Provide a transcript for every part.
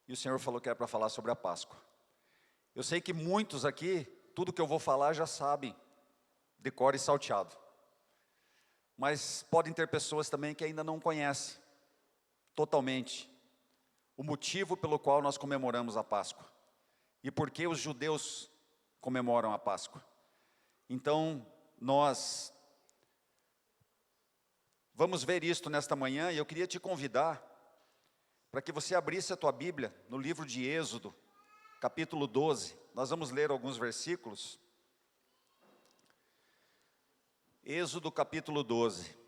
e o Senhor falou que era para falar sobre a Páscoa. Eu sei que muitos aqui, tudo que eu vou falar já sabem, de cor e salteado. Mas podem ter pessoas também que ainda não conhecem totalmente o motivo pelo qual nós comemoramos a Páscoa. E por que os judeus comemoram a Páscoa. Então, nós vamos ver isto nesta manhã, e eu queria te convidar para que você abrisse a tua Bíblia no livro de Êxodo, capítulo 12. Nós vamos ler alguns versículos. Êxodo capítulo 12.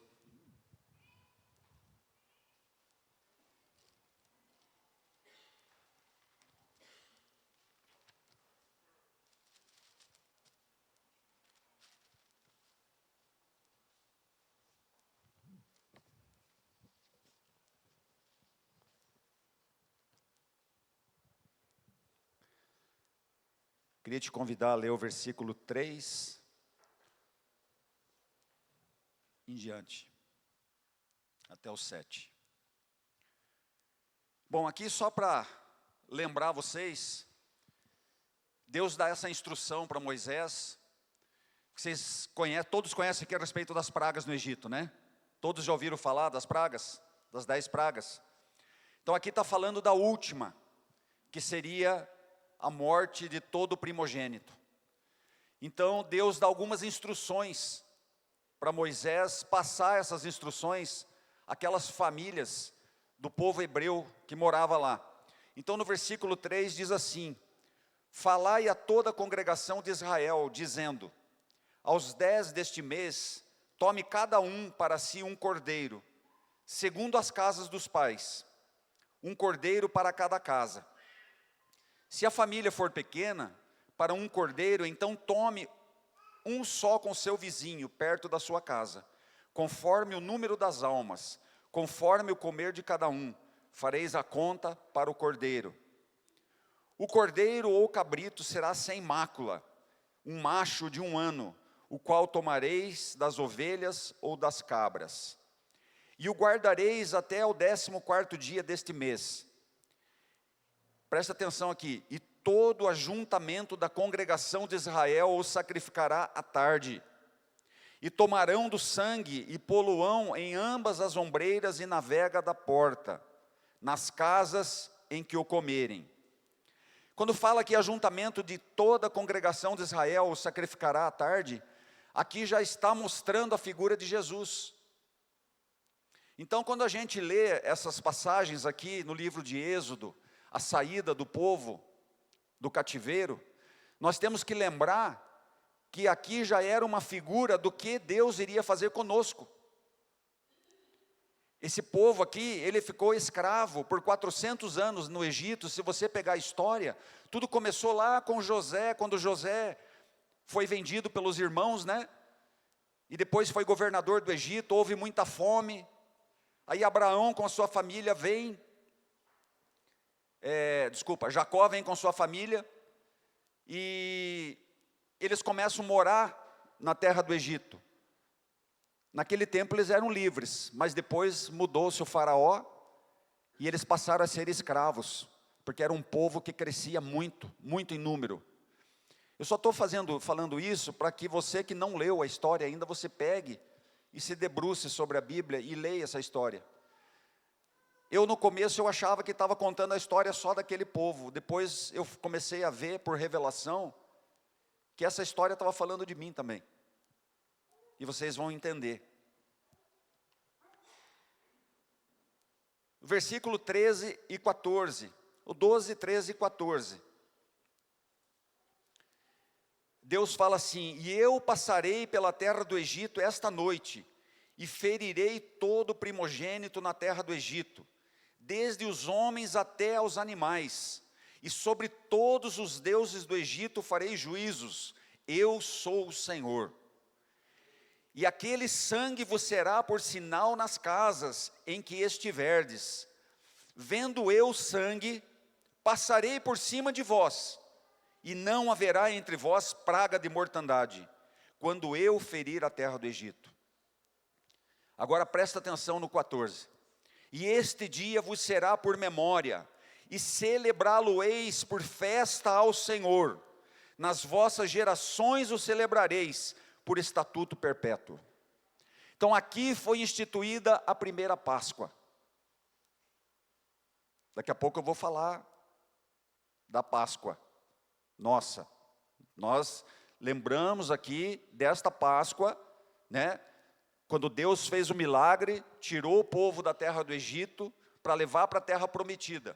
Queria te convidar a ler o versículo 3 em diante, até o 7. Bom, aqui só para lembrar vocês, Deus dá essa instrução para Moisés, que vocês conhecem, todos conhecem aqui a respeito das pragas no Egito, né? Todos já ouviram falar das pragas, das 10 pragas. Então aqui está falando da última, que seria a morte de todo primogênito. Então Deus dá algumas instruções para Moisés passar essas instruções àquelas famílias do povo hebreu que morava lá. Então no versículo 3 diz assim: falai a toda a congregação de Israel, dizendo: aos 10 deste mês, tome cada um para si um cordeiro, segundo as casas dos pais, um cordeiro para cada casa. Se a família for pequena, para um cordeiro, então tome um só com seu vizinho, perto da sua casa, conforme o número das almas, conforme o comer de cada um, fareis a conta para o cordeiro. O cordeiro ou cabrito será sem mácula, um macho de 1 ano, o qual tomareis das ovelhas ou das cabras. E o guardareis até o 14º dia deste mês. Presta atenção aqui. E todo o ajuntamento da congregação de Israel o sacrificará à tarde. E tomarão do sangue e poluão em ambas as ombreiras e na vega da porta, nas casas em que o comerem. Quando fala que ajuntamento de toda a congregação de Israel o sacrificará à tarde, aqui já está mostrando a figura de Jesus. Então, quando a gente lê essas passagens aqui no livro de Êxodo, a saída do povo do cativeiro, nós temos que lembrar que aqui já era uma figura do que Deus iria fazer conosco. Esse povo aqui, ele ficou escravo por 400 anos no Egito. Se você pegar a história, tudo começou lá com José, quando José foi vendido pelos irmãos, né? E depois foi governador do Egito, houve muita fome. Aí Abraão com a sua família vem, Jacó vem com sua família, e eles começam a morar na terra do Egito. Naquele tempo eles eram livres, mas depois mudou-se o faraó, e eles passaram a ser escravos, porque era um povo que crescia muito, muito em número. Eu só estou falando isso para que você que não leu a história ainda, você pegue e se debruce sobre a Bíblia e leia essa história. Eu no começo eu achava que estava contando a história só daquele povo. Depois eu comecei a ver por revelação que essa história estava falando de mim também. E vocês vão entender. Versículo 13 e 14. O 12, 13 e 14. Deus fala assim: e eu passarei pela terra do Egito esta noite, e ferirei todo primogênito na terra do Egito, desde os homens até os animais, e sobre todos os deuses do Egito farei juízos. Eu sou o Senhor. E aquele sangue vos será por sinal nas casas em que estiverdes. Vendo eu sangue, passarei por cima de vós, e não haverá entre vós praga de mortandade, quando eu ferir a terra do Egito. Agora presta atenção no 14. E este dia vos será por memória, e celebrá-lo-eis por festa ao Senhor. Nas vossas gerações o celebrareis por estatuto perpétuo. Então aqui foi instituída a primeira Páscoa. Daqui a pouco eu vou falar da Páscoa. Nossa, nós lembramos aqui desta Páscoa, né? Quando Deus fez o milagre, tirou o povo da terra do Egito para levar para a terra prometida.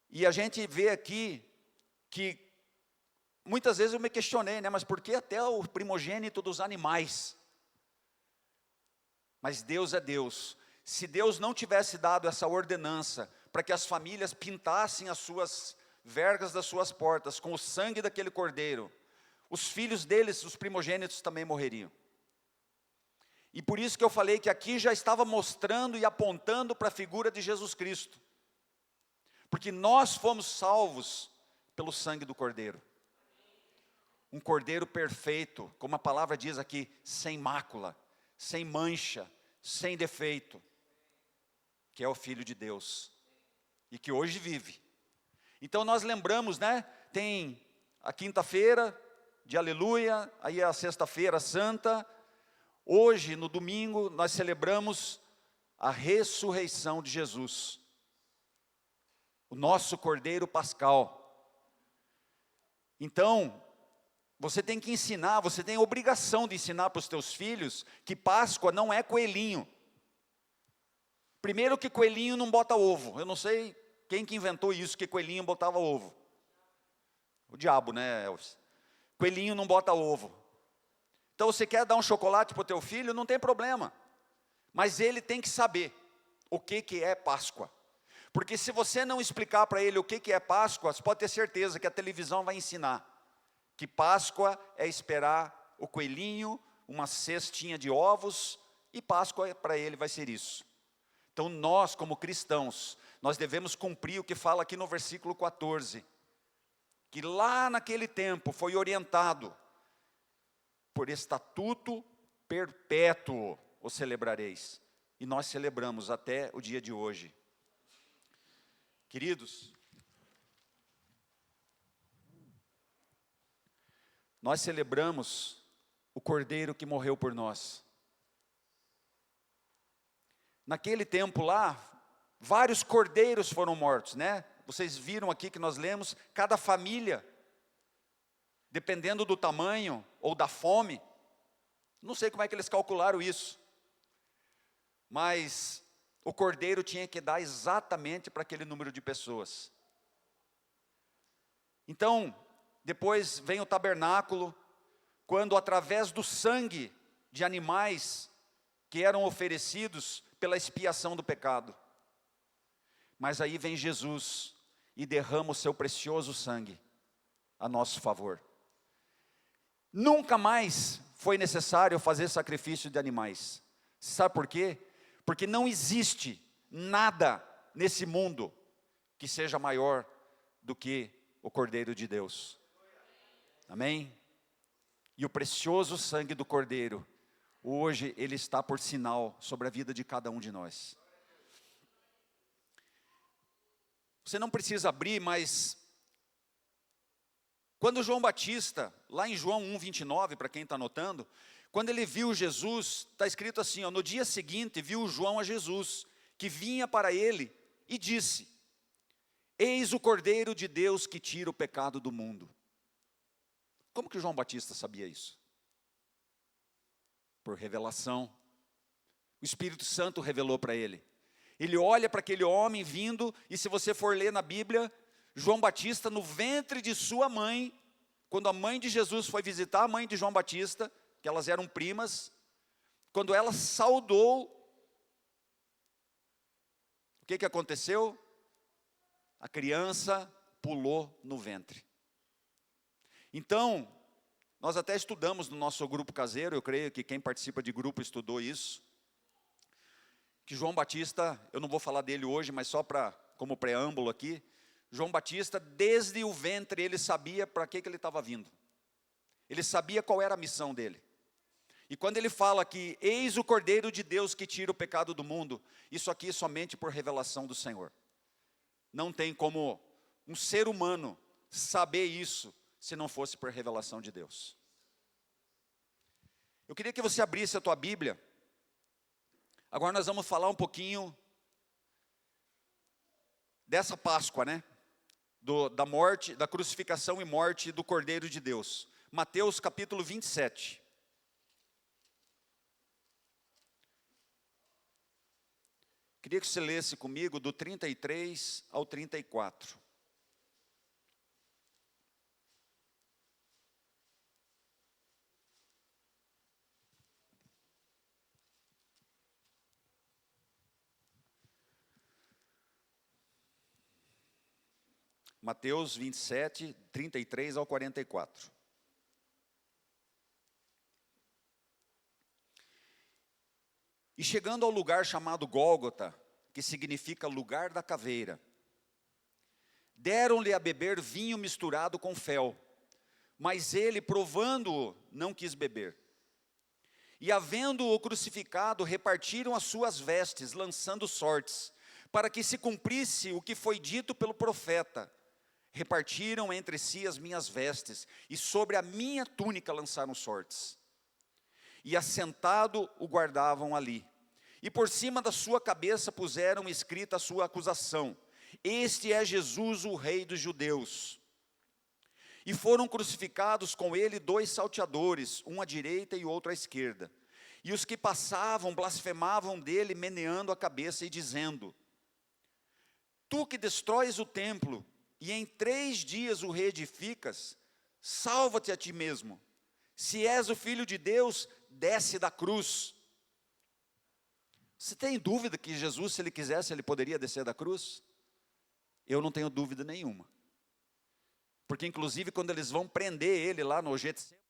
E a gente vê aqui que muitas vezes eu me questionei, né? Mas por que até o primogênito dos animais? Mas Deus é Deus. Se Deus não tivesse dado essa ordenança para que as famílias pintassem as suas vergas das suas portas com o sangue daquele cordeiro, os filhos deles, os primogênitos, também morreriam. E por isso que eu falei que aqui já estava mostrando e apontando para a figura de Jesus Cristo. Porque nós fomos salvos pelo sangue do cordeiro. Um cordeiro perfeito, como a palavra diz aqui, sem mácula, sem mancha, sem defeito, que é o Filho de Deus, e que hoje vive. Então nós lembramos, né, tem a quinta-feira de aleluia, aí a sexta-feira santa, hoje no domingo nós celebramos a ressurreição de Jesus, o nosso cordeiro pascal. Então, você tem que ensinar, você tem a obrigação de ensinar para os teus filhos que Páscoa não é coelhinho. Primeiro que coelhinho não bota ovo. Eu não sei quem que inventou isso, que coelhinho botava ovo. O diabo, né, Elvis? Coelhinho não bota ovo. Então você quer dar um chocolate para o teu filho, não tem problema. Mas ele tem que saber o que é Páscoa. Porque se você não explicar para ele o que é Páscoa, você pode ter certeza que a televisão vai ensinar que Páscoa é esperar o coelhinho, uma cestinha de ovos, e Páscoa para ele vai ser isso. Então nós, como cristãos, nós devemos cumprir o que fala aqui no versículo 14, que lá naquele tempo foi orientado, por estatuto perpétuo o celebrareis, e nós celebramos até o dia de hoje. Queridos, nós celebramos o Cordeiro que morreu por nós. Naquele tempo lá, vários cordeiros foram mortos, né? Vocês viram aqui que nós lemos, cada família, dependendo do tamanho ou da fome, não sei como é que eles calcularam isso, mas o cordeiro tinha que dar exatamente para aquele número de pessoas. Então, depois vem o tabernáculo, quando através do sangue de animais que eram oferecidos pela expiação do pecado. Mas aí vem Jesus e derrama o seu precioso sangue a nosso favor. Nunca mais foi necessário fazer sacrifício de animais. Sabe por quê? Porque não existe nada nesse mundo que seja maior do que o Cordeiro de Deus. Amém? E o precioso sangue do Cordeiro, hoje ele está por sinal sobre a vida de cada um de nós. Você não precisa abrir, mas quando João Batista, lá em João 1:29, para quem está anotando, quando ele viu Jesus, está escrito assim, ó, no dia seguinte viu João a Jesus, que vinha para ele e disse, eis o Cordeiro de Deus que tira o pecado do mundo. Como que João Batista sabia isso? Por revelação. O Espírito Santo revelou para ele. Ele olha para aquele homem vindo, e se você for ler na Bíblia, João Batista no ventre de sua mãe, quando a mãe de Jesus foi visitar a mãe de João Batista, que elas eram primas, quando ela saudou, o que aconteceu? A criança pulou no ventre. Então, nós até estudamos no nosso grupo caseiro, eu creio que quem participa de grupo estudou isso, que João Batista, eu não vou falar dele hoje, mas só como preâmbulo aqui, João Batista, desde o ventre, ele sabia para que ele estava vindo. Ele sabia qual era a missão dele. E quando ele fala que eis o Cordeiro de Deus que tira o pecado do mundo, isso aqui é somente por revelação do Senhor. Não tem como um ser humano saber isso se não fosse por revelação de Deus. Eu queria que você abrisse a tua Bíblia. Agora nós vamos falar um pouquinho dessa Páscoa, né? Da morte, da crucificação e morte do Cordeiro de Deus. Mateus capítulo 27. Queria que você lesse comigo do 33 ao 34. Mateus 27, 33 ao 44. E chegando ao lugar chamado Gólgota, que significa lugar da caveira, deram-lhe a beber vinho misturado com fel, mas ele, provando-o, não quis beber. E havendo-o crucificado, repartiram as suas vestes, lançando sortes, para que se cumprisse o que foi dito pelo profeta. Repartiram entre si as minhas vestes, e sobre a minha túnica lançaram sortes. E assentado o guardavam ali. E por cima da sua cabeça puseram escrita a sua acusação: este é Jesus, o Rei dos Judeus. E foram crucificados com ele 2 salteadores, um à direita e outro à esquerda. E os que passavam blasfemavam dele, meneando a cabeça e dizendo: tu que destróis o templo, e em 3 dias o reedificas, salva-te a ti mesmo. Se és o Filho de Deus, desce da cruz. Você tem dúvida que Jesus, se ele quisesse, ele poderia descer da cruz? Eu não tenho dúvida nenhuma. Porque inclusive quando eles vão prender ele lá no Getsemane,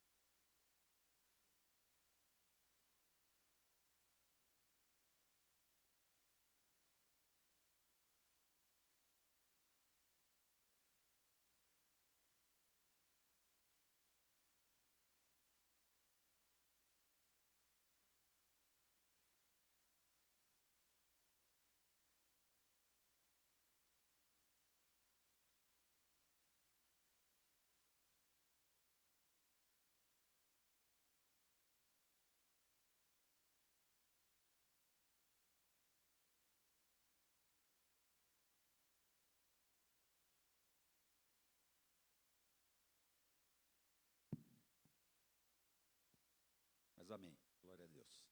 mas amém, glória a Deus.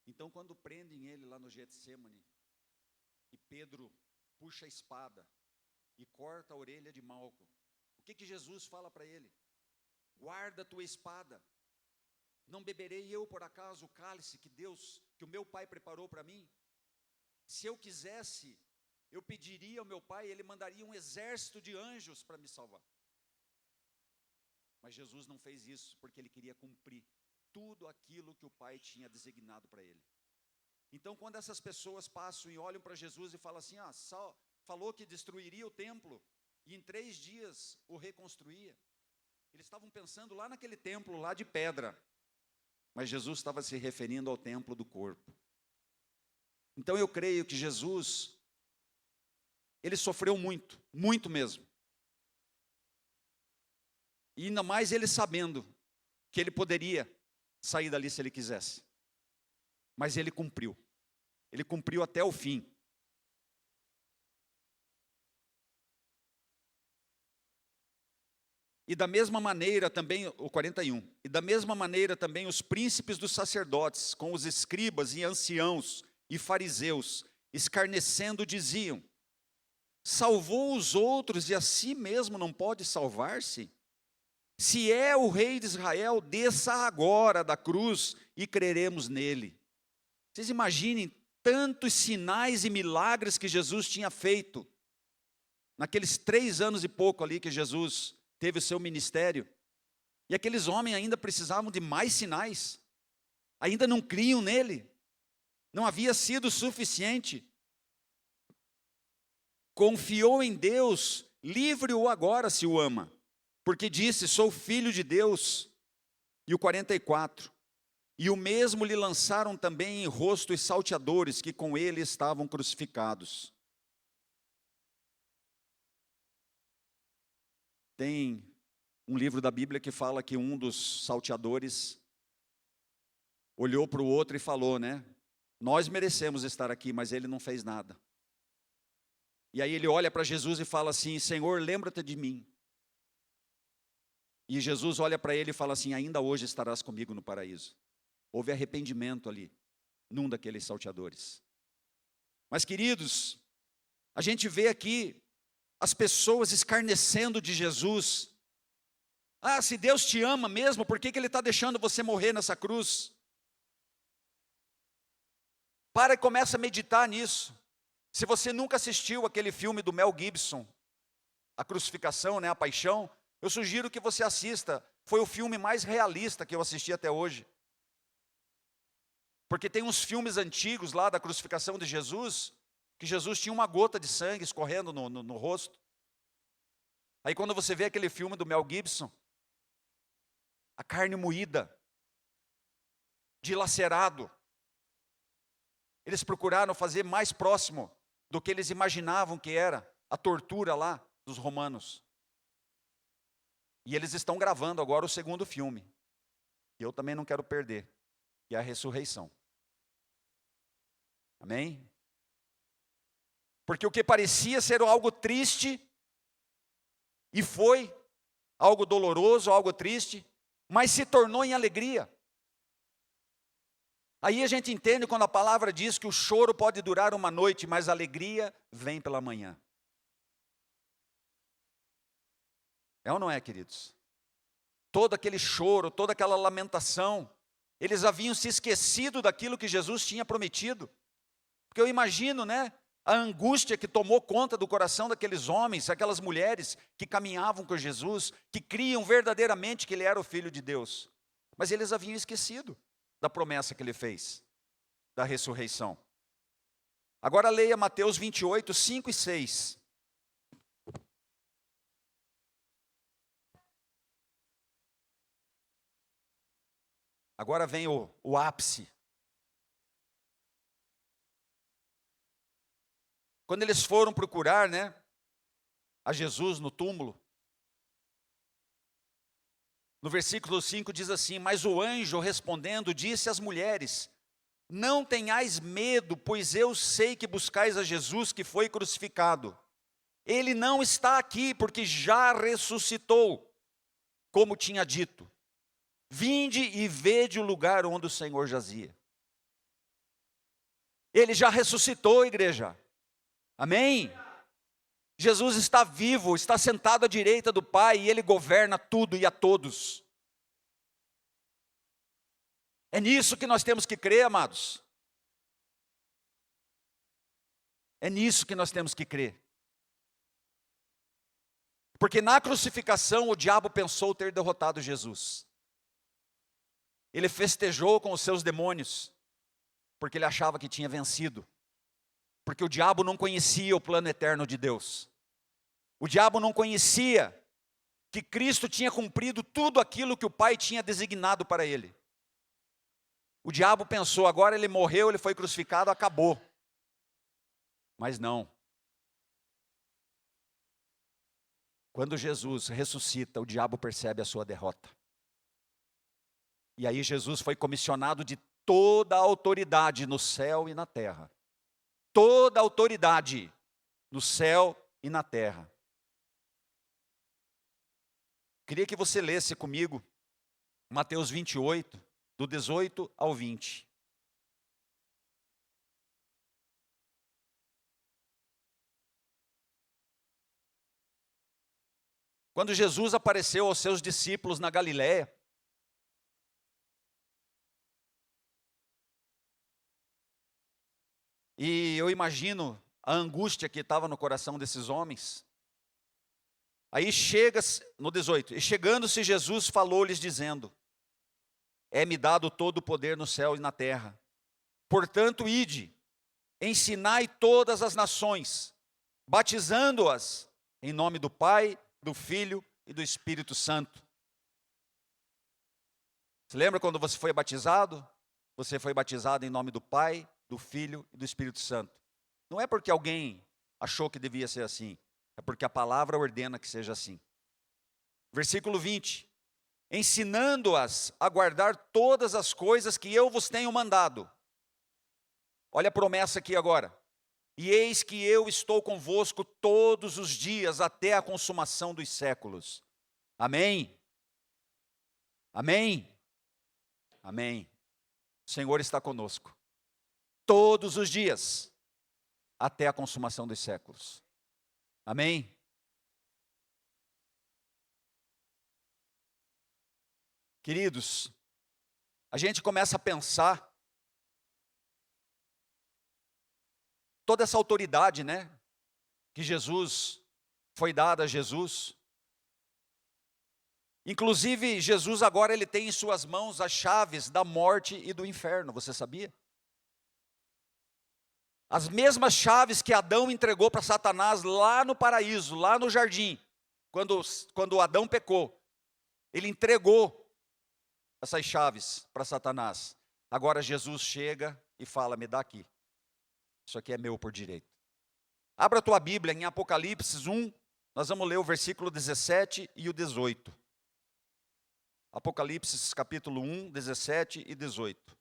Então quando prendem ele lá no Getsemane, e Pedro puxa a espada e corta a orelha de Malco, o que Jesus fala para ele? Guarda a tua espada. Não beberei eu por acaso o cálice que o meu pai preparou para mim? Se eu quisesse, eu pediria ao meu pai, ele mandaria um exército de anjos para me salvar. Mas Jesus não fez isso, porque ele queria cumprir tudo aquilo que o pai tinha designado para ele. Então quando essas pessoas passam e olham para Jesus e falam assim: falou que destruiria o templo, e em 3 dias o reconstruía. Eles estavam pensando lá naquele templo lá de pedra, mas Jesus estava se referindo ao templo do corpo. Então eu creio que Jesus, ele sofreu muito, muito mesmo. E ainda mais ele sabendo que ele poderia sair dali se ele quisesse. Mas ele cumpriu. Ele cumpriu até o fim. E da mesma maneira também, o 41, e da mesma maneira também os príncipes dos sacerdotes, com os escribas e anciãos e fariseus, escarnecendo, diziam: salvou os outros e a si mesmo não pode salvar-se? Se é o rei de Israel, desça agora da cruz e creremos nele. Vocês imaginem tantos sinais e milagres que Jesus tinha feito, naqueles 3 anos e pouco ali que Jesus teve o seu ministério, e aqueles homens ainda precisavam de mais sinais, ainda não criam nele, não havia sido suficiente. Confiou em Deus, livre-o agora se o ama, porque disse: sou filho de Deus. E o 44. E o mesmo lhe lançaram também em rosto os salteadores que com ele estavam crucificados. Tem um livro da Bíblia que fala que um dos salteadores olhou para o outro e falou, né? Nós merecemos estar aqui, mas ele não fez nada. E aí ele olha para Jesus e fala assim, Senhor, lembra-te de mim. E Jesus olha para ele e fala assim, ainda hoje estarás comigo no paraíso. Houve arrependimento ali, num daqueles salteadores. Mas queridos, a gente vê aqui as pessoas escarnecendo de Jesus. Ah, se Deus te ama mesmo, por que Ele está deixando você morrer nessa cruz? Para e começa a meditar nisso. Se você nunca assistiu aquele filme do Mel Gibson, A Crucificação, né, A Paixão, eu sugiro que você assista. Foi o filme mais realista que eu assisti até hoje. Porque tem uns filmes antigos lá da crucificação de Jesus, que Jesus tinha uma gota de sangue escorrendo no rosto. Aí quando você vê aquele filme do Mel Gibson, a carne moída, dilacerado, eles procuraram fazer mais próximo do que eles imaginavam que era a tortura lá dos romanos. E eles estão gravando agora o segundo filme, que eu também não quero perder, que é a ressurreição. Amém? Porque o que parecia ser algo triste, e foi algo doloroso, algo triste, mas se tornou em alegria. Aí a gente entende quando a palavra diz que o choro pode durar uma noite, mas a alegria vem pela manhã. É ou não é, queridos? Todo aquele choro, toda aquela lamentação, eles haviam se esquecido daquilo que Jesus tinha prometido. Porque eu imagino, né, a angústia que tomou conta do coração daqueles homens, aquelas mulheres que caminhavam com Jesus, que criam verdadeiramente que Ele era o Filho de Deus. Mas eles haviam esquecido da promessa que Ele fez, da ressurreição. Agora leia Mateus 28, 5 e 6. Agora vem o ápice. Quando eles foram procurar, né, a Jesus no túmulo, no versículo 5 diz assim, mas o anjo respondendo disse às mulheres, não tenhais medo, pois eu sei que buscais a Jesus que foi crucificado. Ele não está aqui, porque já ressuscitou, como tinha dito. Vinde e vede o lugar onde o Senhor jazia. Ele já ressuscitou, igreja. Amém? Jesus está vivo, está sentado à direita do Pai e Ele governa tudo e a todos. É nisso que nós temos que crer, amados. É nisso que nós temos que crer. Porque na crucificação o diabo pensou ter derrotado Jesus. Ele festejou com os seus demônios, porque ele achava que tinha vencido. Porque o diabo não conhecia o plano eterno de Deus. O diabo não conhecia que Cristo tinha cumprido tudo aquilo que o Pai tinha designado para ele. O diabo pensou, agora ele morreu, ele foi crucificado, acabou. Mas não. Quando Jesus ressuscita, o diabo percebe a sua derrota. E aí Jesus foi comissionado de toda a autoridade no céu e na terra. Toda a autoridade no céu e na terra. Queria que você lesse comigo Mateus 28, do 18 ao 20. Quando Jesus apareceu aos seus discípulos na Galiléia, e eu imagino a angústia que estava no coração desses homens. Aí chega, no 18, e chegando-se Jesus falou-lhes dizendo, é-me dado todo o poder no céu e na terra. Portanto, ide, ensinai todas as nações, batizando-as em nome do Pai, do Filho e do Espírito Santo. Você lembra quando você foi batizado? Você foi batizado em nome do Pai, do Filho e do Espírito Santo. Não é porque alguém achou que devia ser assim, é porque a palavra ordena que seja assim. Versículo 20. Ensinando-as a guardar todas as coisas que eu vos tenho mandado. Olha a promessa aqui agora. E eis que eu estou convosco todos os dias até a consumação dos séculos. Amém? Amém? Amém. O Senhor está conosco. Todos os dias até a consumação dos séculos. Amém? Queridos, a gente começa a pensar toda essa autoridade, né, que Jesus foi dada a Jesus. Inclusive, Jesus agora ele tem em suas mãos as chaves da morte e do inferno, você sabia? As mesmas chaves que Adão entregou para Satanás lá no paraíso, lá no jardim, quando Adão pecou, ele entregou essas chaves para Satanás. Agora Jesus chega e fala, me dá aqui. Isso aqui é meu por direito. Abra a tua Bíblia em Apocalipse 1, nós vamos ler o versículo 17 e o 18. Apocalipse capítulo 1, 17 e 18.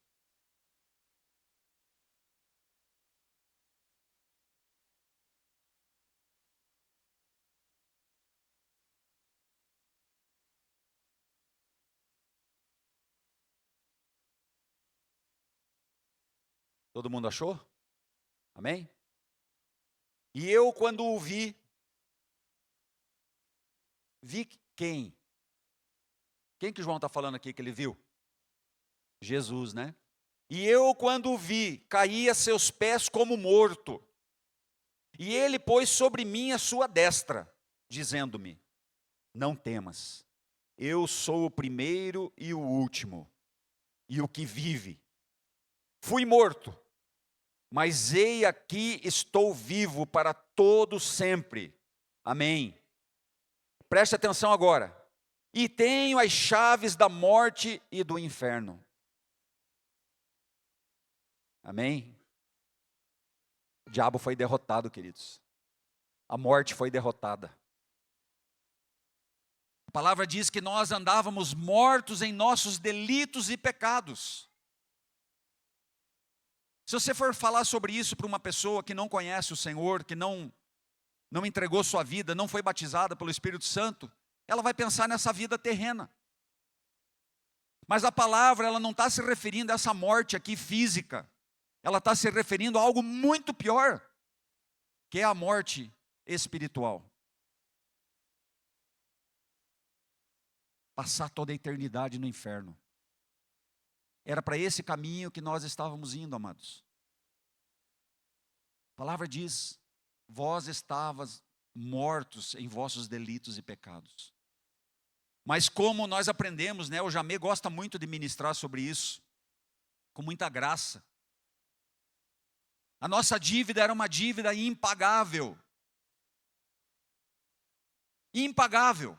Todo mundo achou? Amém? E eu, quando o vi quem? Quem que João está falando aqui que ele viu? Jesus, né? E eu, quando o vi, caí a seus pés como morto. E ele pôs sobre mim a sua destra, dizendo-me, não temas, eu sou o primeiro e o último, e o que vive. Fui morto, mas ei aqui estou vivo para todo sempre. Amém. Preste atenção agora. E tenho as chaves da morte e do inferno. Amém? O diabo foi derrotado, queridos. A morte foi derrotada. A palavra diz que nós andávamos mortos em nossos delitos e pecados. Se você for falar sobre isso para uma pessoa que não conhece o Senhor, que não entregou sua vida, não foi batizada pelo Espírito Santo, ela vai pensar nessa vida terrena. Mas a palavra, ela não está se referindo a essa morte aqui física. Ela está se referindo a algo muito pior, que é a morte espiritual. Passar toda a eternidade no inferno. Era para esse caminho que nós estávamos indo, amados. A palavra diz, vós estavas mortos em vossos delitos e pecados. Mas como nós aprendemos, né, o Jamê gosta muito de ministrar sobre isso, com muita graça. A nossa dívida era uma dívida impagável. Impagável.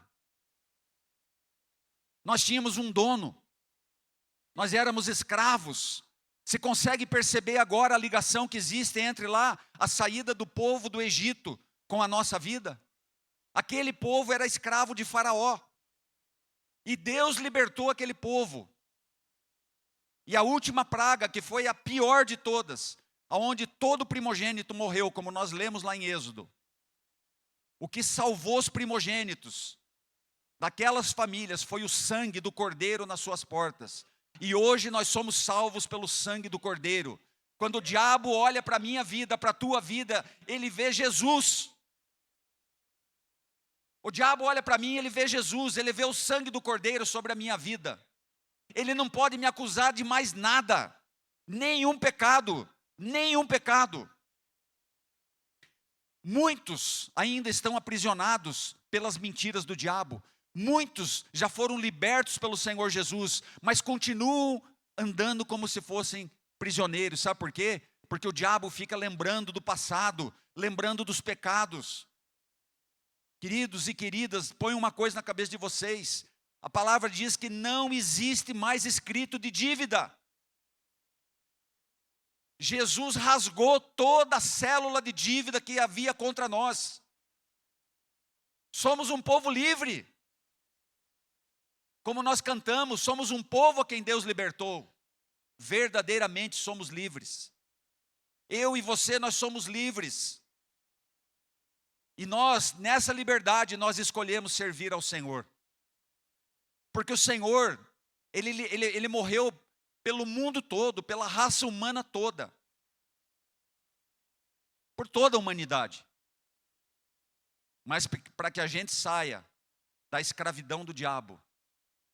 Nós tínhamos um dono. Nós éramos escravos. Você consegue perceber agora a ligação que existe entre lá, a saída do povo do Egito com a nossa vida? Aquele povo era escravo de Faraó. E Deus libertou aquele povo. E a última praga, que foi a pior de todas, onde todo primogênito morreu, como nós lemos lá em Êxodo. O que salvou os primogênitos daquelas famílias foi o sangue do Cordeiro nas suas portas. E hoje nós somos salvos pelo sangue do Cordeiro. Quando o diabo olha para a minha vida, para a tua vida, ele vê Jesus. O diabo olha para mim, ele vê Jesus, ele vê o sangue do Cordeiro sobre a minha vida. Ele não pode me acusar de mais nada, nenhum pecado, nenhum pecado. Muitos ainda estão aprisionados pelas mentiras do diabo. Muitos já foram libertos pelo Senhor Jesus, mas continuam andando como se fossem prisioneiros. Sabe por quê? Porque o diabo fica lembrando do passado, lembrando dos pecados. Queridos e queridas, põe uma coisa na cabeça de vocês. A palavra diz que não existe mais escrito de dívida. Jesus rasgou toda a célula de dívida que havia contra nós. Somos um povo livre. Como nós cantamos, somos um povo a quem Deus libertou. Verdadeiramente somos livres. Eu e você, nós somos livres. E nós, nessa liberdade, nós escolhemos servir ao Senhor. Porque o Senhor, Ele morreu pelo mundo todo, pela raça humana toda. Por toda a humanidade. Mas para que a gente saia da escravidão do diabo,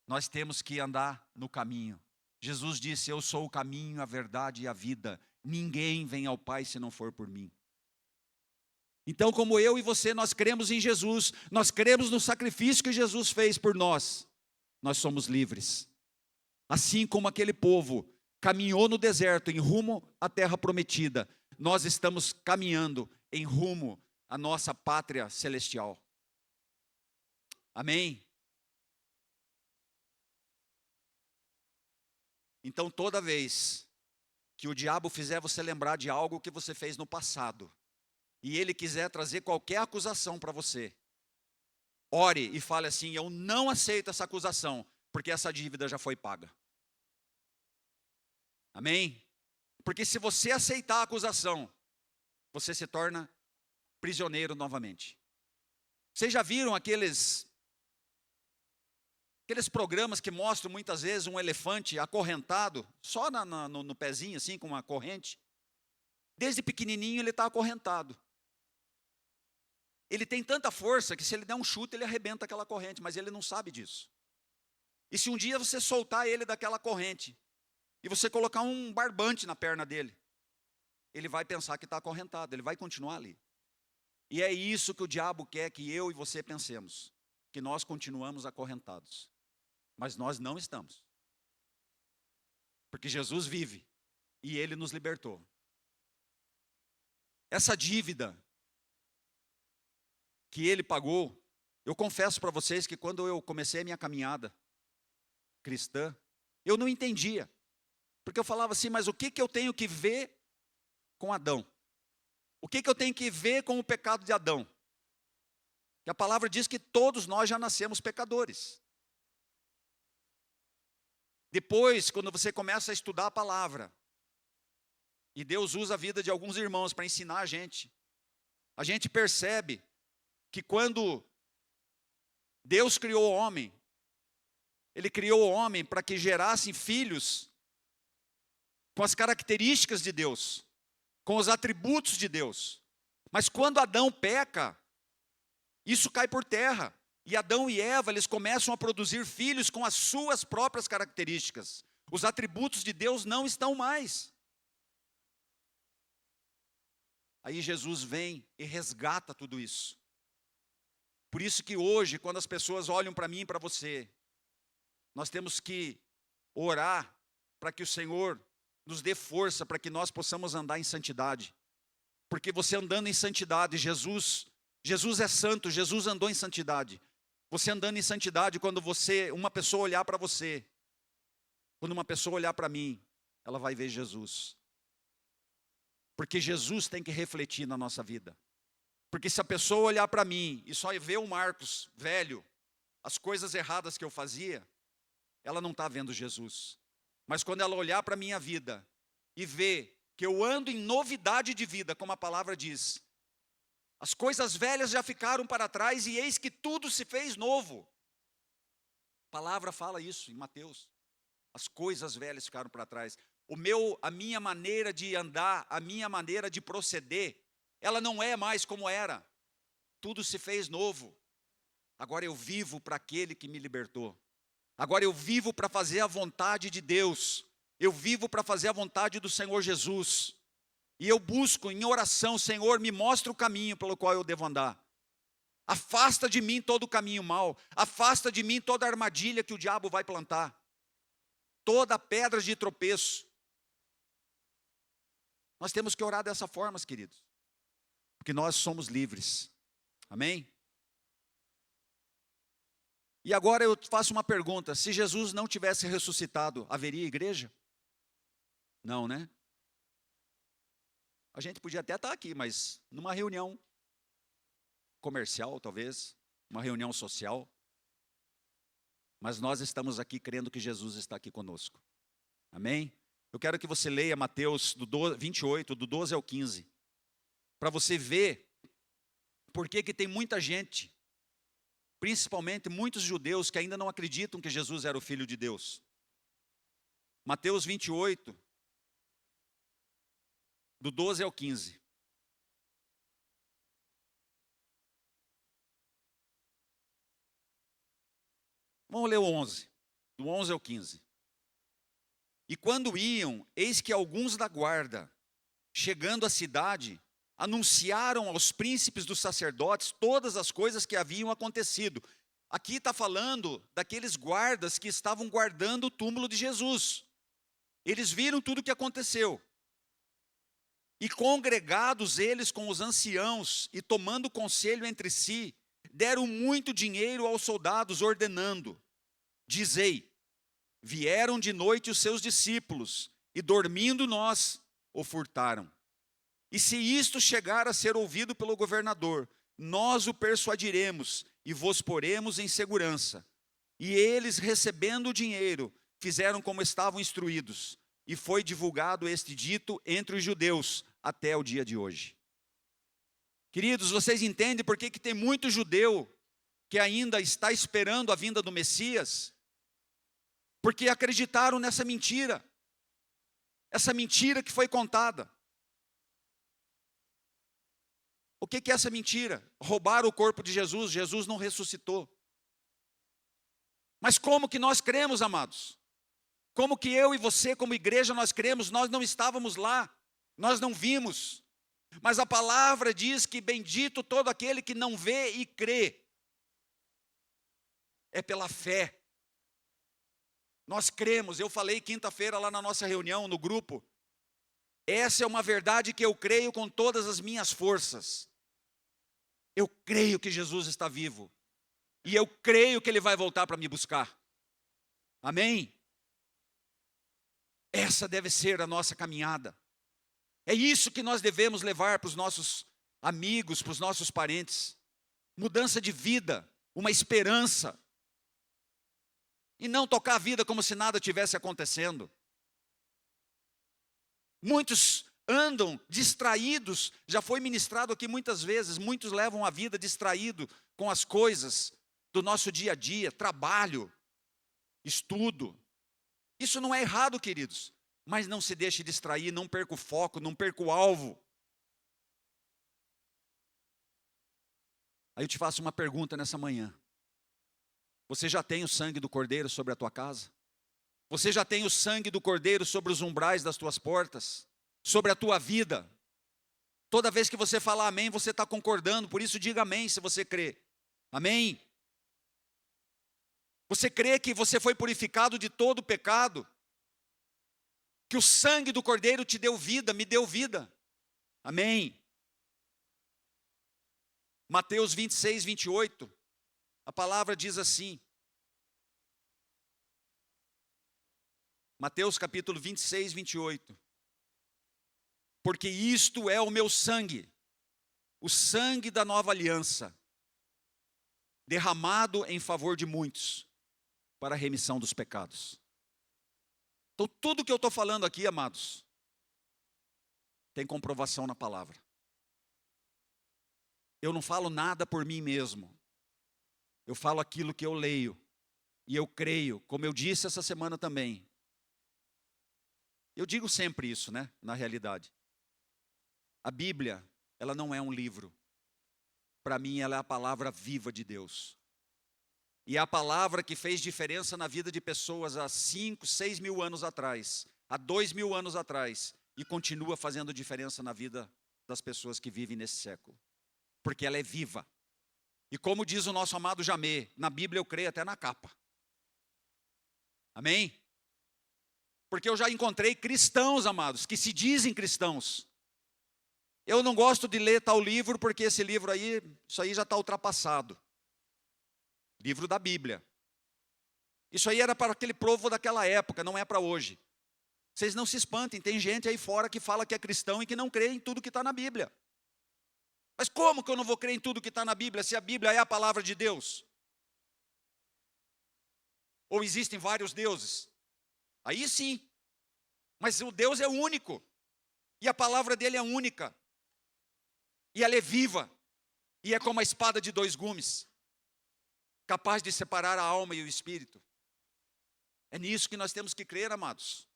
nós temos que andar no caminho. Jesus disse: eu sou o caminho, a verdade e a vida. Ninguém vem ao Pai se não for por mim. Então, como eu e você, nós cremos em Jesus, nós cremos no sacrifício que Jesus fez por nós, nós somos livres. Assim como aquele povo caminhou no deserto em rumo à terra prometida, nós estamos caminhando em rumo à nossa pátria celestial. Amém? Então, toda vez que o diabo fizer você lembrar de algo que você fez no passado, e ele quiser trazer qualquer acusação para você, ore e fale assim: eu não aceito essa acusação, porque essa dívida já foi paga. Amém? Porque se você aceitar a acusação, você se torna prisioneiro novamente. Vocês já viram aqueles programas que mostram muitas vezes um elefante acorrentado, só no pezinho assim, com uma corrente? Desde pequenininho ele está acorrentado. Ele tem tanta força que se ele der um chute, ele arrebenta aquela corrente, mas ele não sabe disso. E se um dia você soltar ele daquela corrente, e você colocar um barbante na perna dele, ele vai pensar que está acorrentado, ele vai continuar ali. E é isso que o diabo quer que eu e você pensemos, que nós continuamos acorrentados. Mas nós não estamos. Porque Jesus vive, e Ele nos libertou. Essa dívida que Ele pagou, eu confesso para vocês que quando eu comecei a minha caminhada cristã, eu não entendia. Porque eu falava assim: mas o que eu tenho que ver com Adão? O que eu tenho que ver com o pecado de Adão? Que a palavra diz que todos nós já nascemos pecadores. Depois, quando você começa a estudar a palavra, e Deus usa a vida de alguns irmãos para ensinar a gente percebe que quando Deus criou o homem, Ele criou o homem para que gerassem filhos com as características de Deus, com os atributos de Deus. Mas quando Adão peca, isso cai por terra. E Adão e Eva, eles começam a produzir filhos com as suas próprias características. Os atributos de Deus não estão mais. Aí Jesus vem e resgata tudo isso. Por isso que hoje, quando as pessoas olham para mim e para você, nós temos que orar para que o Senhor nos dê força para que nós possamos andar em santidade. Porque você andando em santidade, Jesus é santo, Jesus andou em santidade. Você andando em santidade, quando uma pessoa olhar para você, quando uma pessoa olhar para mim, ela vai ver Jesus. Porque Jesus tem que refletir na nossa vida. Porque se a pessoa olhar para mim e só ver o Marcos velho, as coisas erradas que eu fazia, ela não está vendo Jesus. Mas quando ela olhar para a minha vida e ver que eu ando em novidade de vida, como a palavra diz, as coisas velhas já ficaram para trás e eis que tudo se fez novo. A palavra fala isso em Mateus. As coisas velhas ficaram para trás. A minha maneira de andar, a minha maneira de proceder, ela não é mais como era. Tudo se fez novo. Agora eu vivo para aquele que me libertou. Agora eu vivo para fazer a vontade de Deus. Eu vivo para fazer a vontade do Senhor Jesus. E eu busco em oração: Senhor, me mostra o caminho pelo qual eu devo andar. Afasta de mim todo o caminho mau. Afasta de mim toda a armadilha que o diabo vai plantar. Toda pedra de tropeço. Nós temos que orar dessa forma, queridos. Porque nós somos livres. Amém? E agora eu faço uma pergunta: se Jesus não tivesse ressuscitado, haveria igreja? Não, né? A gente podia até estar aqui, mas numa reunião comercial, talvez, uma reunião social. Mas nós estamos aqui crendo que Jesus está aqui conosco. Amém? Eu quero que você leia Mateus 28, do 12 ao 15, para você ver por que tem muita gente, principalmente muitos judeus, que ainda não acreditam que Jesus era o Filho de Deus. Mateus 28, do 12 ao 15. Vamos ler o 11, do 11 ao 15. E quando iam, eis que alguns da guarda, chegando à cidade, anunciaram aos príncipes dos sacerdotes todas as coisas que haviam acontecido. Aqui está falando daqueles guardas que estavam guardando o túmulo de Jesus. Eles viram tudo o que aconteceu. E congregados eles com os anciãos, e tomando conselho entre si, deram muito dinheiro aos soldados, ordenando: dizei, vieram de noite os seus discípulos, e dormindo nós, o furtaram. E se isto chegar a ser ouvido pelo governador, nós o persuadiremos, e vos poremos em segurança. E eles, recebendo o dinheiro, fizeram como estavam instruídos, e foi divulgado este dito entre os judeus, até o dia de hoje. Queridos, vocês entendem por que tem muito judeu que ainda está esperando a vinda do Messias? Porque acreditaram nessa mentira. Essa mentira que foi contada. O que é essa mentira? Roubaram o corpo de Jesus, Jesus não ressuscitou. Mas como que nós cremos, amados? Como que eu e você, como igreja, nós cremos? Nós não estávamos lá, nós não vimos. Mas a palavra diz que bendito todo aquele que não vê e crê. É pela fé. Nós cremos, eu falei quinta-feira lá na nossa reunião, no grupo. Essa é uma verdade que eu creio com todas as minhas forças. Eu creio que Jesus está vivo. E eu creio que Ele vai voltar para me buscar. Amém? Essa deve ser a nossa caminhada. É isso que nós devemos levar para os nossos amigos, para os nossos parentes. Mudança de vida, uma esperança. E não tocar a vida como se nada tivesse acontecendo. Muitos andam distraídos, já foi ministrado aqui muitas vezes, muitos levam a vida distraído com as coisas do nosso dia a dia, trabalho, estudo. Isso não é errado, queridos, mas não se deixe distrair, não perca o foco, não perca o alvo. Aí eu te faço uma pergunta nessa manhã. Você já tem o sangue do Cordeiro sobre a tua casa? Você já tem o sangue do Cordeiro sobre os umbrais das tuas portas? Sobre a tua vida? Toda vez que você falar amém, você está concordando, por isso diga amém se você crê. Amém? Você crê que você foi purificado de todo o pecado? Que o sangue do Cordeiro te deu vida, me deu vida? Amém? Mateus 26, 28. A palavra diz assim. Mateus capítulo 26, 28. Porque isto é o meu sangue, o sangue da nova aliança, derramado em favor de muitos, para a remissão dos pecados. Então tudo que eu estou falando aqui, amados, tem comprovação na palavra. Eu não falo nada por mim mesmo. Eu falo aquilo que eu leio. E eu creio, como eu disse essa semana também. Eu digo sempre isso, né? Na realidade. A Bíblia, ela não é um livro. Para mim, ela é a palavra viva de Deus. E é a palavra que fez diferença na vida de pessoas há 5, 6 mil anos atrás. Há 2.000 anos atrás. E continua fazendo diferença na vida das pessoas que vivem nesse século. Porque ela é viva. E como diz o nosso amado Jamê, na Bíblia eu creio até na capa. Amém? Porque eu já encontrei cristãos, amados, que se dizem cristãos. Eu não gosto de ler tal livro, porque esse livro aí, isso aí já está ultrapassado. Livro da Bíblia. Isso aí era para aquele povo daquela época, não é para hoje. Vocês não se espantem, tem gente aí fora que fala que é cristão e que não crê em tudo que está na Bíblia. Mas como que eu não vou crer em tudo que está na Bíblia, se a Bíblia é a palavra de Deus? Ou existem vários deuses? Aí sim, mas o Deus é único, e a palavra dele é única, e ela é viva, e é como a espada de dois gumes, capaz de separar a alma e o espírito. É nisso que nós temos que crer, amados.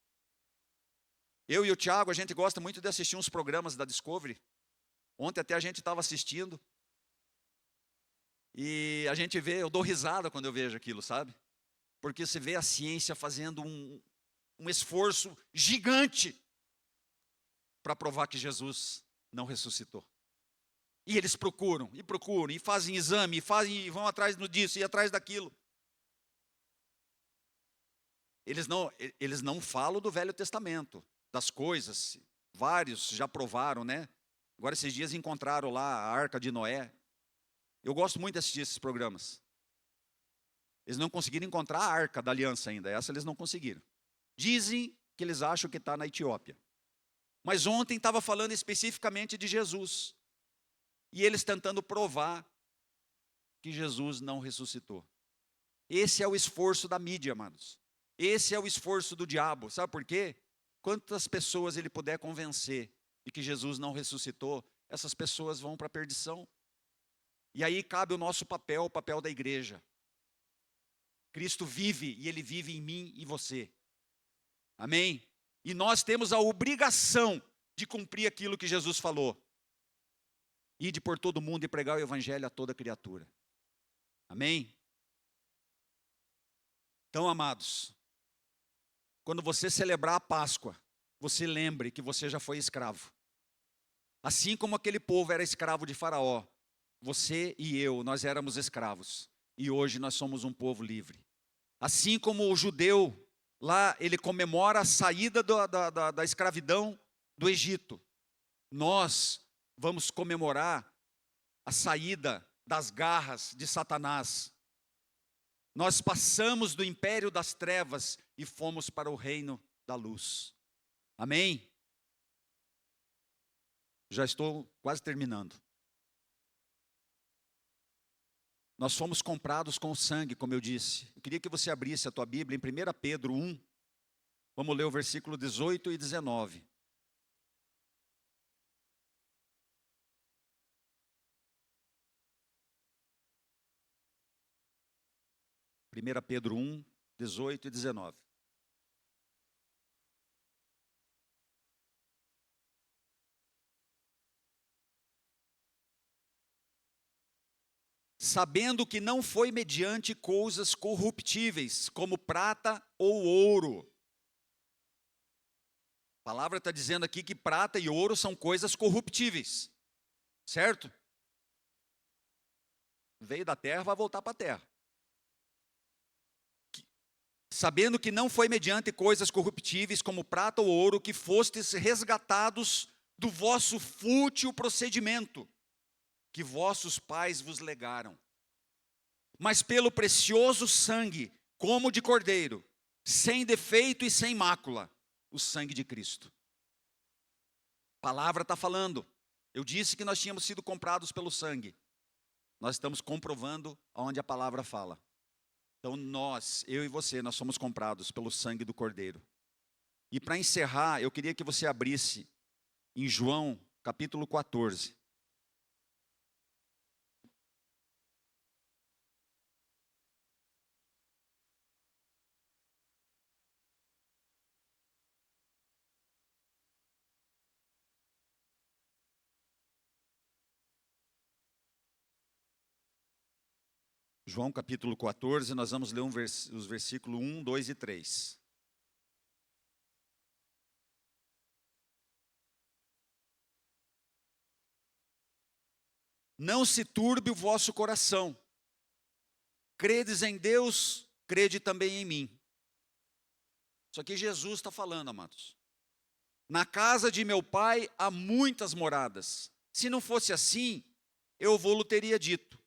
Eu e o Tiago, a gente gosta muito de assistir uns programas da Discovery. Ontem até a gente estava assistindo, e a gente vê, eu dou risada quando eu vejo aquilo, sabe? Porque você vê a ciência fazendo um esforço gigante para provar que Jesus não ressuscitou. E eles procuram, e fazem exame, e vão atrás disso, e atrás daquilo. Eles não falam do Velho Testamento, das coisas, vários já provaram, né? Agora esses dias encontraram lá a Arca de Noé. Eu gosto muito de assistir esses programas. Eles não conseguiram encontrar a Arca da Aliança ainda, essa eles não conseguiram. Dizem que eles acham que está na Etiópia. Mas ontem estava falando especificamente de Jesus. E eles tentando provar que Jesus não ressuscitou. Esse é o esforço da mídia, amados. Esse é o esforço do diabo. Sabe por quê? Quantas pessoas ele puder convencer de que Jesus não ressuscitou, essas pessoas vão para a perdição. E aí cabe o nosso papel, o papel da igreja. Cristo vive e ele vive em mim e você. Amém? E nós temos a obrigação de cumprir aquilo que Jesus falou. Ide por todo mundo e pregar o evangelho a toda criatura. Amém? Então, amados, quando você celebrar a Páscoa, você lembre que você já foi escravo. Assim como aquele povo era escravo de Faraó, você e eu, nós éramos escravos. E hoje nós somos um povo livre. Assim como o judeu, lá ele comemora a saída da escravidão do Egito. Nós vamos comemorar a saída das garras de Satanás. Nós passamos do império das trevas e fomos para o reino da luz. Amém? Já estou quase terminando. Nós fomos comprados com sangue, como eu disse. Eu queria que você abrisse a tua Bíblia em 1 Pedro 1. Vamos ler o versículo 18 e 19. Primeira Pedro 1, 18 e 19. Sabendo que não foi mediante coisas corruptíveis, como prata ou ouro. A palavra está dizendo aqui que prata e ouro são coisas corruptíveis, certo? Veio da terra, vai voltar para a terra. Sabendo que não foi mediante coisas corruptíveis, como prata ou ouro, que fostes resgatados do vosso fútil procedimento, que vossos pais vos legaram, mas pelo precioso sangue, como de cordeiro, sem defeito e sem mácula, o sangue de Cristo. A palavra está falando. Eu disse que nós tínhamos sido comprados pelo sangue. Nós estamos comprovando onde a palavra fala. Então nós, eu e você, nós somos comprados pelo sangue do cordeiro. E para encerrar, eu queria que você abrisse em João, capítulo 14. João capítulo 14, nós vamos ler os versículos 1, 2 e 3. Não se turbe o vosso coração. Credes em Deus, crede também em mim. Isso aqui Jesus está falando, amados. Na casa de meu pai há muitas moradas. Se não fosse assim, eu vou-lo teria dito,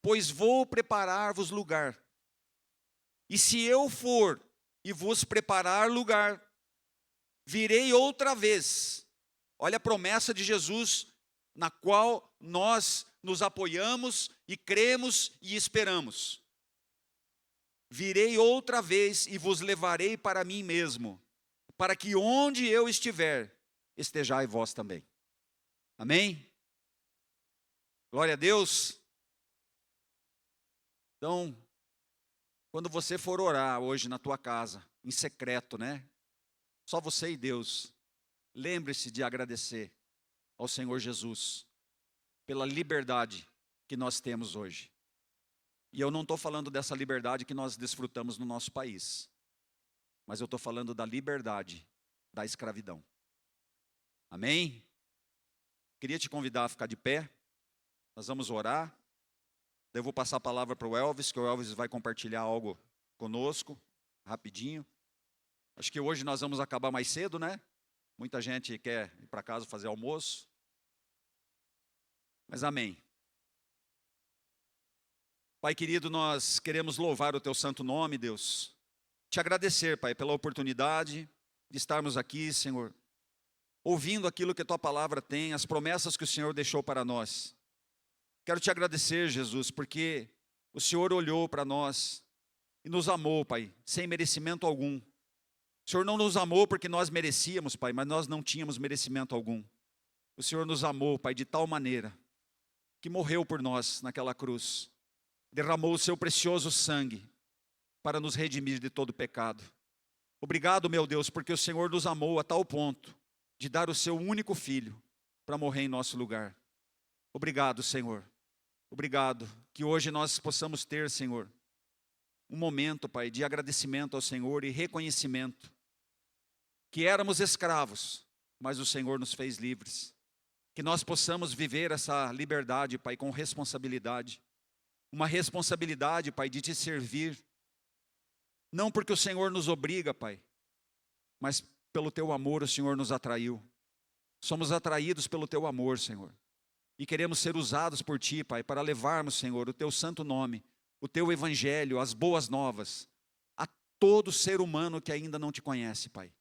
pois vou preparar-vos lugar. E se eu for e vos preparar lugar, virei outra vez. Olha a promessa de Jesus, na qual nós nos apoiamos e cremos e esperamos. Virei outra vez e vos levarei para mim mesmo, para que onde eu estiver, estejai vós também. Amém? Glória a Deus. Então, quando você for orar hoje na tua casa, em secreto, né? Só você e Deus, lembre-se de agradecer ao Senhor Jesus pela liberdade que nós temos hoje. E eu não estou falando dessa liberdade que nós desfrutamos no nosso país, mas eu estou falando da liberdade da escravidão. Amém? Queria te convidar a ficar de pé, nós vamos orar. Daí eu vou passar a palavra para o Elvis, que o Elvis vai compartilhar algo conosco, rapidinho. Acho que hoje nós vamos acabar mais cedo, né? Muita gente quer ir para casa fazer almoço. Mas amém. Pai querido, nós queremos louvar o teu santo nome, Deus. Te agradecer, Pai, pela oportunidade de estarmos aqui, Senhor, ouvindo aquilo que a tua palavra tem, as promessas que o Senhor deixou para nós. Quero te agradecer, Jesus, porque o Senhor olhou para nós e nos amou, Pai, sem merecimento algum. O Senhor não nos amou porque nós merecíamos, Pai, mas nós não tínhamos merecimento algum. O Senhor nos amou, Pai, de tal maneira que morreu por nós naquela cruz. Derramou o seu precioso sangue para nos redimir de todo pecado. Obrigado, meu Deus, porque o Senhor nos amou a tal ponto de dar o seu único filho para morrer em nosso lugar. Obrigado, Senhor. Obrigado que hoje nós possamos ter, Senhor, um momento, Pai, de agradecimento ao Senhor e reconhecimento que éramos escravos, mas o Senhor nos fez livres. Que nós possamos viver essa liberdade, Pai, com responsabilidade. Uma responsabilidade, Pai, de te servir. Não porque o Senhor nos obriga, Pai, mas pelo teu amor o Senhor nos atraiu. Somos atraídos pelo teu amor, Senhor. E queremos ser usados por ti, Pai, para levarmos, Senhor, o teu santo nome, o teu evangelho, as boas novas, a todo ser humano que ainda não te conhece, Pai.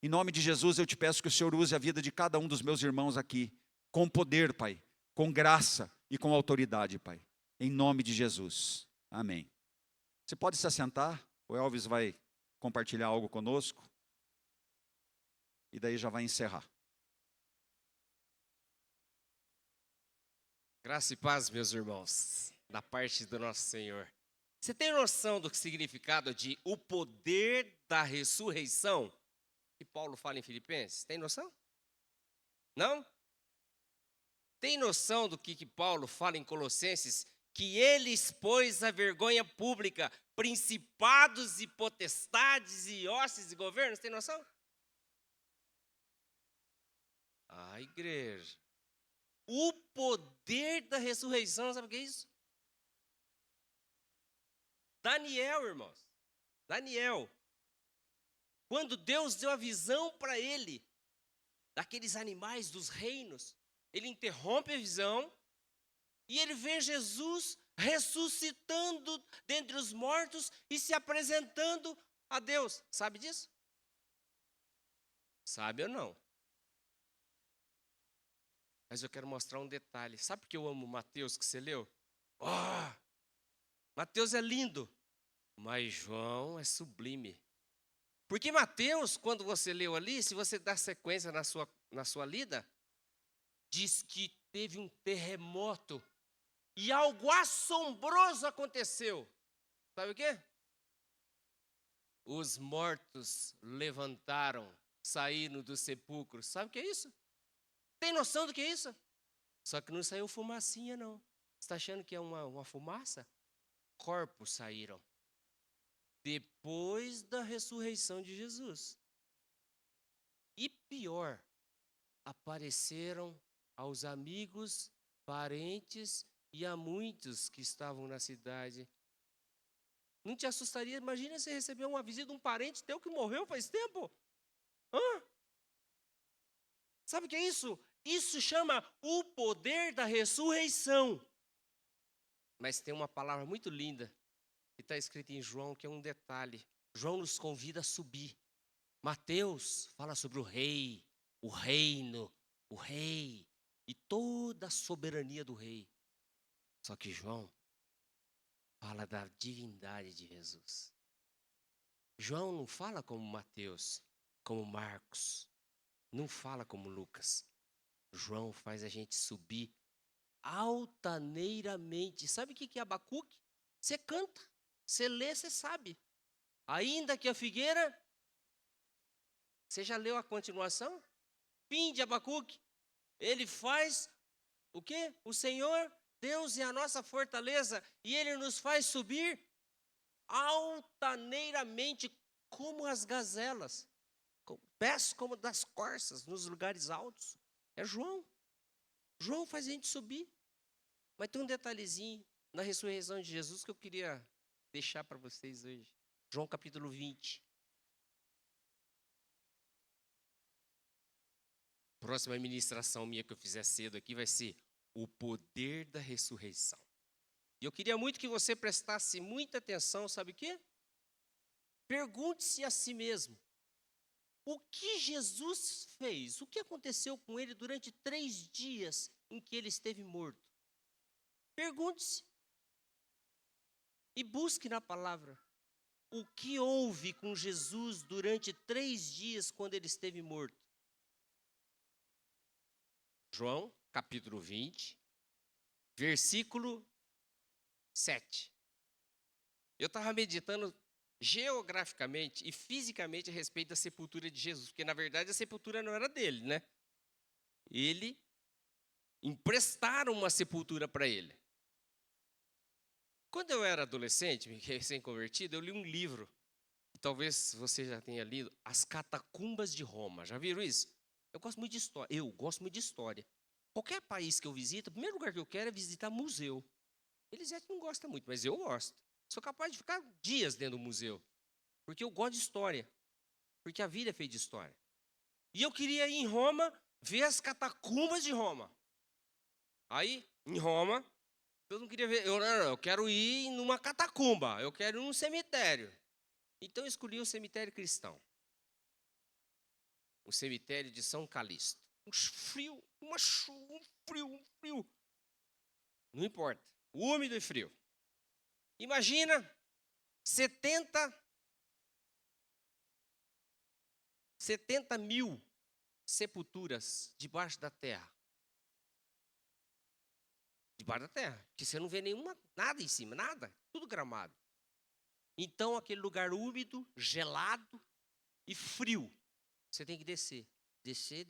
Em nome de Jesus, eu te peço que o Senhor use a vida de cada um dos meus irmãos aqui, com poder, Pai, com graça e com autoridade, Pai. Em nome de Jesus. Amém. Você pode se assentar, o Elvis vai compartilhar algo conosco, e daí já vai encerrar. Graça e paz, meus irmãos, da parte do nosso Senhor. Você tem noção do significado de o poder da ressurreição? Que Paulo fala em Filipenses? Tem noção? Não? Tem noção do que Paulo fala em Colossenses? Que ele expôs a vergonha pública, principados e potestades e hostes e governos? Tem noção? Ah, igreja. O poder da ressurreição, sabe o que é isso? Daniel, irmãos. Daniel. Quando Deus deu a visão para ele, daqueles animais dos reinos, ele interrompe a visão e ele vê Jesus ressuscitando dentre os mortos e se apresentando a Deus. Sabe disso? Sabe ou não? Mas eu quero mostrar um detalhe. Sabe por que eu amo Mateus que você leu? Mateus é lindo, mas João é sublime. Porque Mateus, quando você leu ali, se você dá sequência na sua lida, diz que teve um terremoto e algo assombroso aconteceu. Sabe o quê? Os mortos levantaram, saíram dos sepulcros. Sabe o que é isso? Tem noção do que é isso? Só que não saiu fumacinha, não. Você está achando que é uma fumaça? Corpos saíram. Depois da ressurreição de Jesus. E pior, apareceram aos amigos, parentes e a muitos que estavam na cidade. Não te assustaria? Imagina você receber uma visita de um parente teu que morreu faz tempo. Sabe o que é isso? Isso chama o poder da ressurreição. Mas tem uma palavra muito linda E está escrito em João que é um detalhe. João nos convida a subir. Mateus fala sobre o rei, o reino, o rei e toda a soberania do rei. Só que João fala da divindade de Jesus. João não fala como Mateus, como Marcos, não fala como Lucas. João faz a gente subir altaneiramente. Sabe o que é Abacuque? Você canta, você lê, você sabe. Ainda que a figueira, você já leu a continuação? Fim de Abacuque. Ele faz o quê? O Senhor, Deus é a nossa fortaleza e Ele nos faz subir altaneiramente como as gazelas, pés como das corças nos lugares altos. É João. João faz a gente subir. Mas tem um detalhezinho na ressurreição de Jesus que eu queria deixar para vocês hoje. João capítulo 20. Próxima ministração minha que eu fizer cedo aqui vai ser o poder da ressurreição. E eu queria muito que você prestasse muita atenção, sabe o quê? Pergunte-se a si mesmo, o que Jesus fez? O que aconteceu com ele durante 3 dias em que ele esteve morto? Pergunte-se e busque na palavra o que houve com Jesus durante 3 dias quando ele esteve morto. João, capítulo 20, versículo 7. Eu estava meditando geograficamente e fisicamente a respeito da sepultura de Jesus, porque na verdade a sepultura não era dele, né? Ele emprestaram uma sepultura para ele. Quando eu era adolescente, recém-convertido, eu li um livro, que talvez você já tenha lido, As Catacumbas de Roma. Já viram isso? Eu gosto muito de história. Qualquer país que eu visito, o primeiro lugar que eu quero é visitar museu. Elisete não gosta muito, mas eu gosto. Sou capaz de ficar dias dentro do museu, porque eu gosto de história, porque a vida é feita de história. E eu queria ir em Roma ver as catacumbas de Roma. Aí, em Roma, eu não queria ver, eu quero ir numa catacumba, eu quero ir num cemitério. Então eu escolhi um cemitério cristão. O cemitério de São Calixto. Um frio, uma chuva, um frio. Não importa, úmido e frio. Imagina 70 mil sepulturas debaixo da terra. Debaixo da terra, porque você não vê nada em cima, nada, tudo gramado. Então, aquele lugar úmido, gelado e frio, você tem que descer. Descer.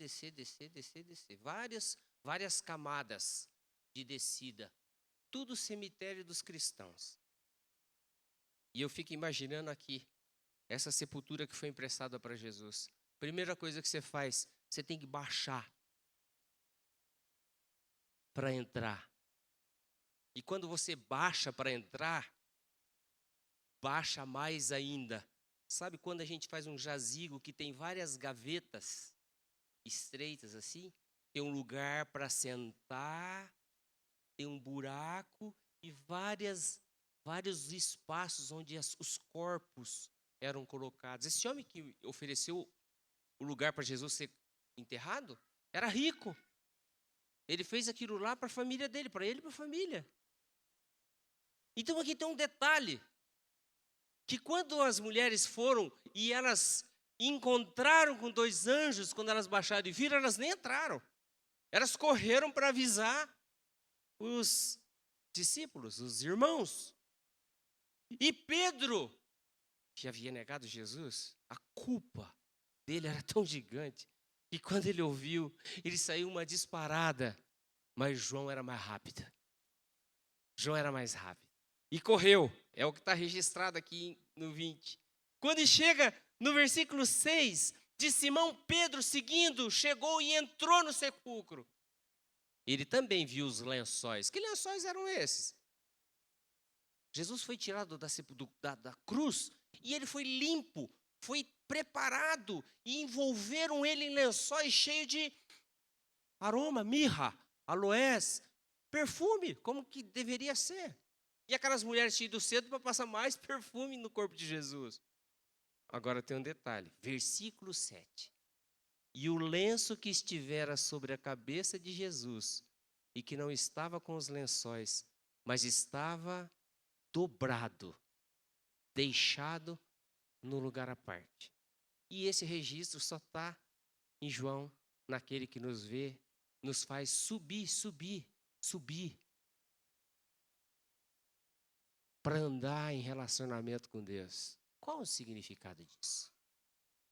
Várias camadas de descida. Tudo cemitério dos cristãos. E eu fico imaginando aqui, essa sepultura que foi emprestada para Jesus. Primeira coisa que você faz, você tem que baixar para entrar. E quando você baixa para entrar, baixa mais ainda. Sabe quando a gente faz um jazigo que tem várias gavetas estreitas assim? Tem um lugar para sentar, tem um buraco e vários espaços onde os corpos eram colocados. Esse homem que ofereceu o lugar para Jesus ser enterrado, era rico. Ele fez aquilo lá para a família dele, para ele e para a família. Então aqui tem um detalhe, que quando as mulheres foram e elas encontraram com 2 anjos, quando elas baixaram e viram, elas nem entraram. Elas correram para avisar os discípulos, os irmãos. E Pedro, que havia negado Jesus, a culpa dele era tão gigante, que quando ele ouviu, ele saiu uma disparada. Mas João era mais rápido. João era mais rápido. E correu. É o que está registrado aqui no 20. Quando chega no versículo 6, de Simão Pedro seguindo, chegou e entrou no sepulcro. Ele também viu os lençóis. Que lençóis eram esses? Jesus foi tirado da cruz e ele foi limpo, foi preparado e envolveram ele em lençóis cheios de aroma, mirra, aloés, perfume, como que deveria ser. E aquelas mulheres tinham ido cedo para passar mais perfume no corpo de Jesus. Agora tem um detalhe, versículo 7. E o lenço que estivera sobre a cabeça de Jesus, e que não estava com os lençóis, mas estava dobrado, deixado no lugar à parte. E esse registro só está em João, naquele que nos vê, nos faz subir para andar em relacionamento com Deus. Qual o significado disso?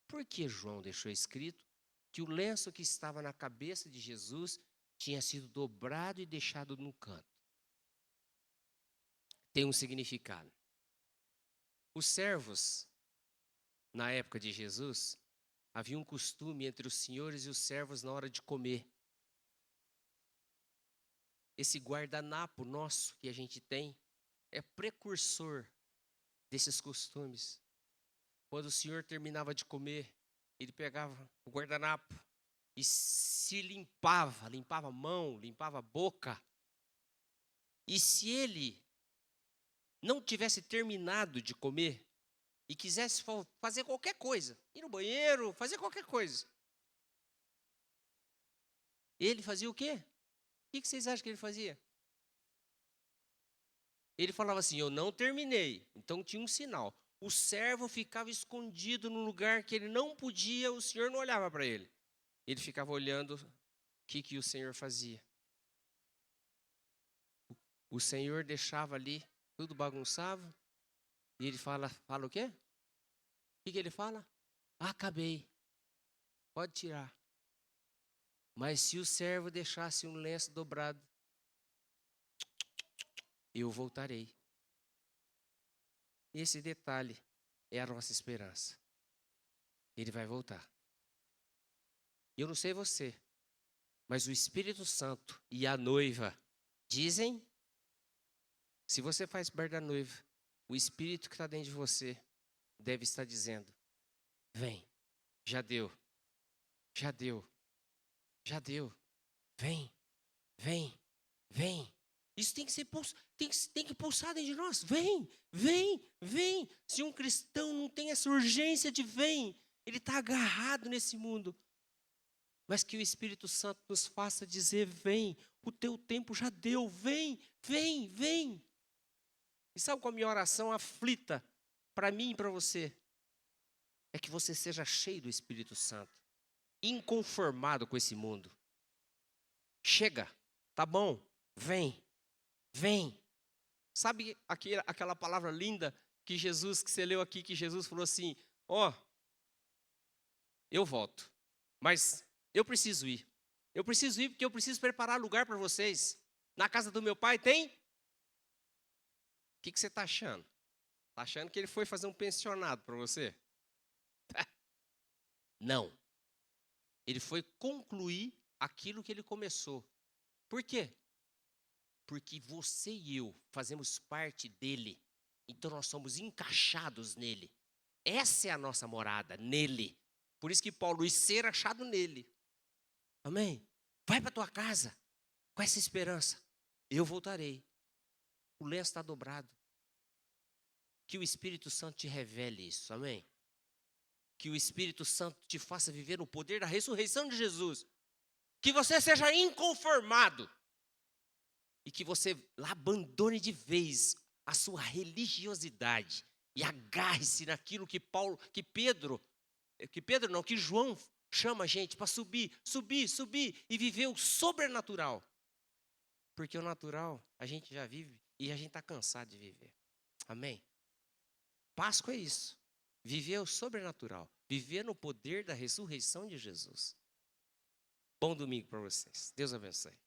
Por que João deixou escrito que o lenço que estava na cabeça de Jesus tinha sido dobrado e deixado no canto? Tem um significado. Os servos, na época de Jesus, havia um costume entre os senhores e os servos na hora de comer. Esse guardanapo nosso que a gente tem é precursor desses costumes. Quando o senhor terminava de comer, ele pegava o guardanapo e se limpava a mão, limpava a boca. E se ele não tivesse terminado de comer e quisesse fazer qualquer coisa, ir no banheiro, fazer qualquer coisa, ele fazia o quê? O que vocês acham que ele fazia? Ele falava assim, eu não terminei. Então tinha um sinal. O servo ficava escondido no lugar que ele não podia, o senhor não olhava para ele. Ele ficava olhando o que o senhor fazia. O senhor deixava ali, tudo bagunçava, e ele fala o quê? O que ele fala? Acabei, pode tirar. Mas se o servo deixasse um lenço dobrado, eu voltarei. Esse detalhe é a nossa esperança. Ele vai voltar. Eu não sei você, mas o Espírito Santo e a noiva dizem, se você faz parte da noiva, o Espírito que está dentro de você deve estar dizendo, vem, já deu, já deu, já deu, vem, vem, vem. Isso tem que ser tem que pulsar dentro de nós. Vem, vem, vem. Se um cristão não tem essa urgência de vem, ele está agarrado nesse mundo. Mas que o Espírito Santo nos faça dizer, vem, o teu tempo já deu, vem, vem, vem. E sabe qual é a minha oração aflita para mim e para você? É que você seja cheio do Espírito Santo, inconformado com esse mundo. Chega, tá bom, vem, vem. Sabe aquela palavra linda que você leu aqui, que Jesus falou assim, eu volto, mas eu preciso ir. Eu preciso ir porque eu preciso preparar lugar para vocês. Na casa do meu pai tem? O que você está achando? Está achando que ele foi fazer um pensionado para você? Não. Ele foi concluir aquilo que ele começou. Por quê? Porque você e eu fazemos parte dele. Então nós somos encaixados nele. Essa é a nossa morada, nele. Por isso que Paulo, e ser achado nele. Amém? Vai para tua casa com essa esperança. Eu voltarei. O lenço está dobrado. Que o Espírito Santo te revele isso. Amém? Que o Espírito Santo te faça viver no poder da ressurreição de Jesus. Que você seja inconformado. E que você abandone de vez a sua religiosidade. E agarre-se naquilo que João chama a gente para subir e viver o sobrenatural. Porque o natural a gente já vive e a gente está cansado de viver. Amém? Páscoa é isso. Viver o sobrenatural. Viver no poder da ressurreição de Jesus. Bom domingo para vocês. Deus abençoe.